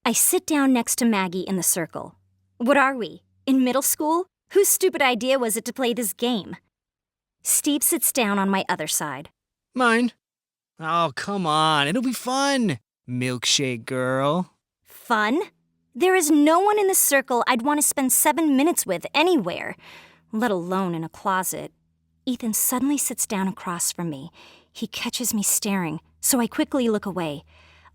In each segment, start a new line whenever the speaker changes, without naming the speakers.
I sit down next to Maggie in the circle. What are we, in middle school? Whose stupid idea was it to play this game? Steve sits down on my other side.
Mine. Oh, come on. It'll be fun. Milkshake girl.
Fun? There is no one in the circle I'd want to spend 7 minutes with anywhere, let alone in a closet. Ethan suddenly sits down across from me. He catches me staring, so I quickly look away.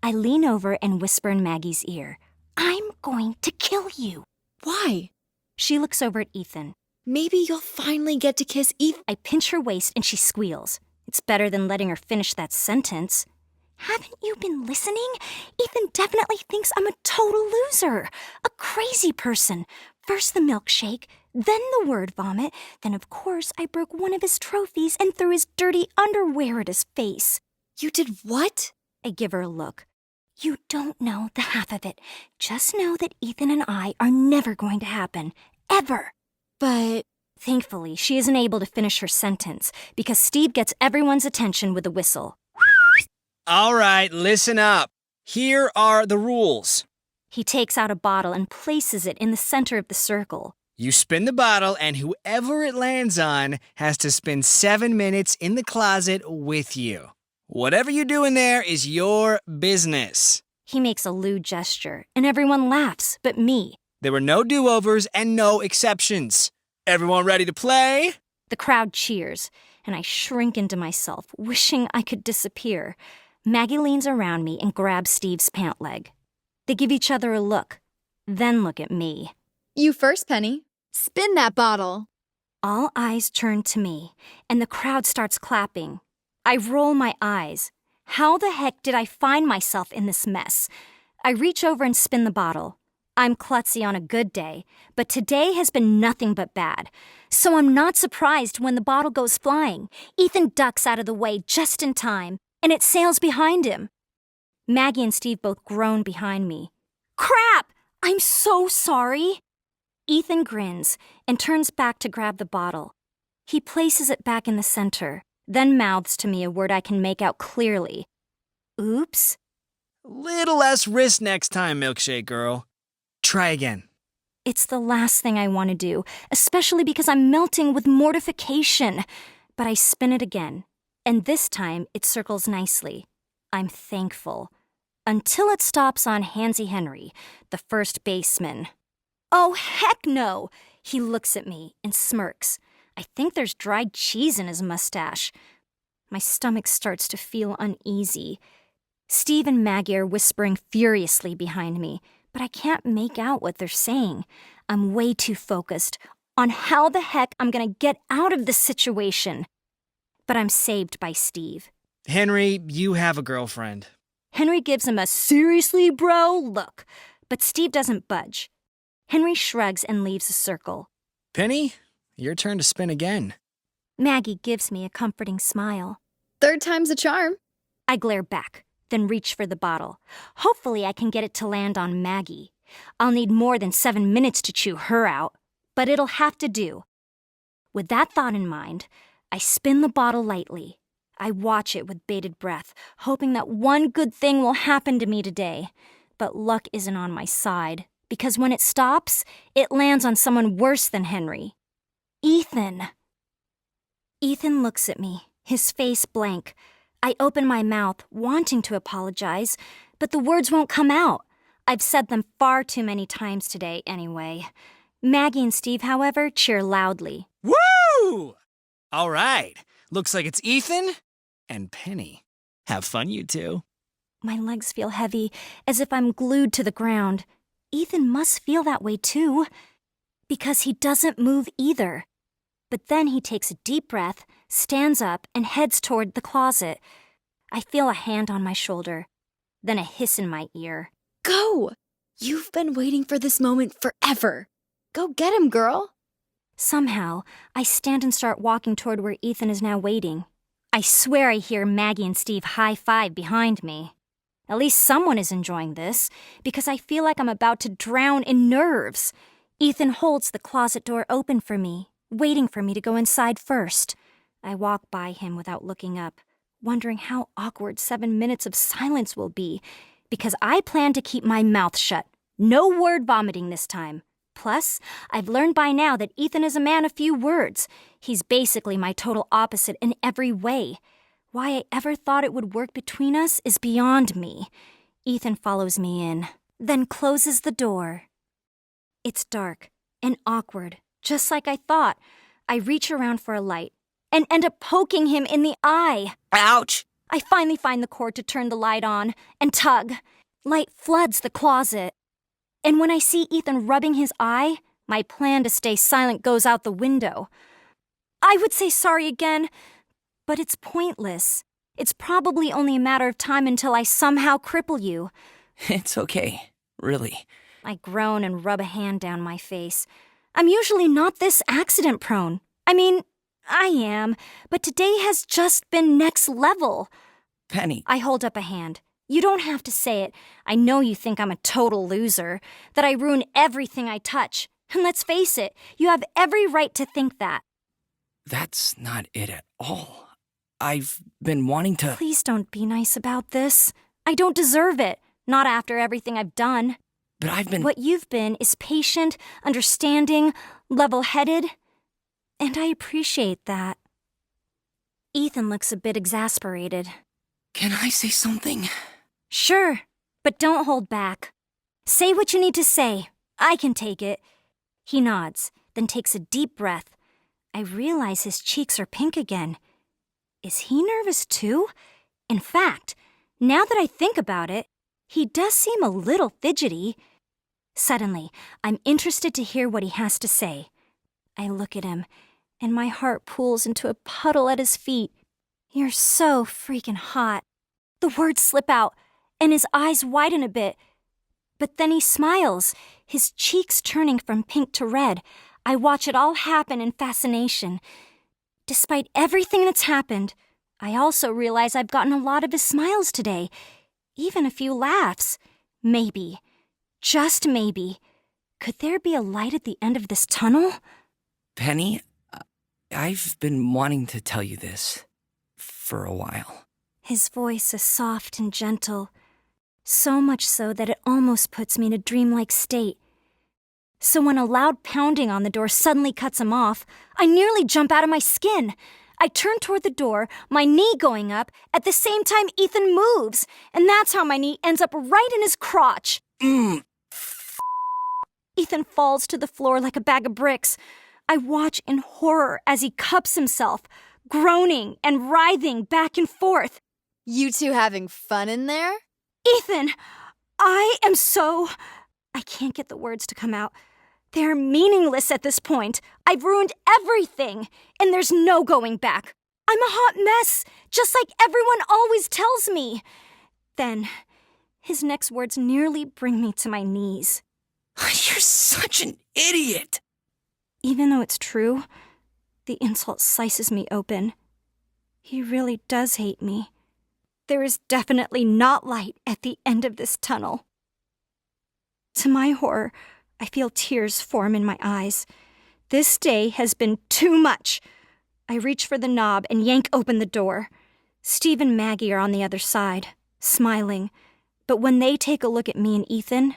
I lean over and whisper in Maggie's ear, "I'm going to kill you."
Why?
She looks over at Ethan.
Maybe you'll finally get to kiss Ethan.
I pinch her waist and she squeals. It's better than letting her finish that sentence. Haven't you been listening? Ethan definitely thinks I'm a total loser, a crazy person. First the milkshake, then the word vomit, then of course I broke one of his trophies and threw his dirty underwear at his face.
You did what?
I give her a look. You don't know the half of it. Just know that Ethan and I are never going to happen. Ever.
But
thankfully, she isn't able to finish her sentence because Steve gets everyone's attention with a whistle.
All right, listen up. Here are the rules.
He takes out a bottle and places it in the center of the circle.
You spin the bottle, and whoever it lands on has to spend 7 minutes in the closet with you. Whatever you do in there is your business.
He makes a lewd gesture, and everyone laughs, but me.
There were no do-overs and no exceptions. Everyone ready to play?
The crowd cheers, and I shrink into myself, wishing I could disappear. Maggie leans around me and grabs Steve's pant leg. They give each other a look, then look at me.
you first, Penny. Spin that bottle.
All eyes turn to me, and the crowd starts clapping. I roll my eyes. How the heck did I find myself in this mess? I reach over and spin the bottle. I'm klutzy on a good day, but today has been nothing but bad. So I'm not surprised when the bottle goes flying. Ethan ducks out of the way just in time, and it sails behind him. Maggie and Steve both groan behind me. Crap! I'm so sorry. Ethan grins and turns back to grab the bottle. He places it back in the center, then mouths to me a word I can make out clearly. Oops.
Little less risk next time, Milkshake girl. Try again.
It's the last thing I want to do, especially because I'm melting with mortification. But I spin it again, and this time it circles nicely. I'm thankful. Until it stops on Hansy Henry, the first baseman. Oh, heck no! He looks at me and smirks. I think there's dried cheese in his mustache. My stomach starts to feel uneasy. Steve and Maggie are whispering furiously behind me, but I can't make out what they're saying. I'm way too focused on how the heck I'm gonna get out of this situation. But I'm saved by Steve.
Henry, you have a girlfriend.
Henry gives him a seriously, bro look, but Steve doesn't budge. Henry shrugs and leaves the circle.
Penny, your turn to spin again.
Maggie gives me a comforting smile.
Third time's a charm.
I glare back, then reach for the bottle. Hopefully I can get it to land on Maggie. I'll need more than 7 minutes to chew her out, but it'll have to do. With that thought in mind, I spin the bottle lightly. I watch it with bated breath, hoping that one good thing will happen to me today. But luck isn't on my side, because when it stops, it lands on someone worse than Henry. Ethan. Ethan looks at me, his face blank. I open my mouth, wanting to apologize, but the words won't come out. I've said them far too many times today anyway. Maggie and Steve, however, cheer loudly.
Woo! All right. Looks like it's Ethan and Penny. Have fun, you two.
My legs feel heavy, as if I'm glued to the ground. Ethan must feel that way too, because he doesn't move either. But then he takes a deep breath, stands up, and heads toward the closet. I feel a hand on my shoulder, then a hiss in my ear.
Go! You've been waiting for this moment forever. Go get him, girl.
Somehow, I stand and start walking toward where Ethan is now waiting. I swear I hear Maggie and Steve high-five behind me. At least someone is enjoying this, because I feel like I'm about to drown in nerves. Ethan holds the closet door open for me, waiting for me to go inside first. I walk by him without looking up, wondering how awkward 7 minutes of silence will be, because I plan to keep my mouth shut. No word vomiting this time. Plus, I've learned by now that Ethan is a man of few words. He's basically my total opposite in every way. Why I ever thought it would work between us is beyond me. Ethan follows me in, then closes the door. It's dark and awkward, just like I thought. I reach around for a light and end up poking him in the eye.
Ouch!
I finally find the cord to turn the light on and tug. Light floods the closet. And when I see Ethan rubbing his eye, my plan to stay silent goes out the window. I would say sorry again, but it's pointless. It's probably only a matter of time until I somehow cripple you.
It's okay, really.
I groan and rub a hand down my face. I'm usually not this accident-prone. I mean, I am, but today has just been next level.
Penny.
I hold up a hand. You don't have to say it. I know you think I'm a total loser, that I ruin everything I touch. And let's face it, you have every right to think that.
That's not it at all. I've been wanting to...
Please don't be nice about this. I don't deserve it. Not after everything I've done.
But I've been...
What you've been is patient, understanding, level-headed. And I appreciate that. Ethan looks a bit exasperated.
Can I say something?
Sure, but don't hold back. Say what you need to say. I can take it. He nods, then takes a deep breath. I realize his cheeks are pink again. Is he nervous too? In fact, now that I think about it, he does seem a little fidgety. Suddenly, I'm interested to hear what he has to say. I look at him, and my heart pools into a puddle at his feet. You're so freaking hot. The words slip out, and his eyes widen a bit. But then he smiles, his cheeks turning from pink to red. I watch it all happen in fascination. Despite everything that's happened, I also realize I've gotten a lot of his smiles today. Even a few laughs. Maybe, just maybe, could there be a light at the end of this tunnel?
Penny, I've been wanting to tell you this for a while.
His voice is soft and gentle, so much so that it almost puts me in a dreamlike state. So when a loud pounding on the door suddenly cuts him off, I nearly jump out of my skin. I turn toward the door, my knee going up, at the same time Ethan moves, and that's how my knee ends up right in his crotch. Ethan falls to the floor like a bag of bricks. I watch in horror as he cups himself, groaning and writhing back and forth.
You two having fun in there?
Ethan, I am so... I can't get the words to come out. They're meaningless at this point. I've ruined everything, and there's no going back. I'm a hot mess, just like everyone always tells me. Then, his next words nearly bring me to my knees.
You're such an idiot!
Even though it's true, the insult slices me open. He really does hate me. There is definitely not light at the end of this tunnel. To my horror, I feel tears form in my eyes. This day has been too much. I reach for the knob and yank open the door. Steve and Maggie are on the other side, smiling. But when they take a look at me and Ethan,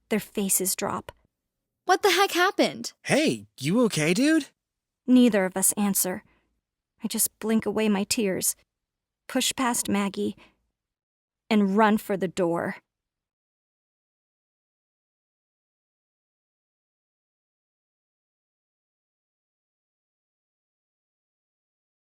their faces drop.
What the heck happened?
Hey, you okay, dude?
Neither of us answer. I just blink away my tears, push past Maggie, and run for the door.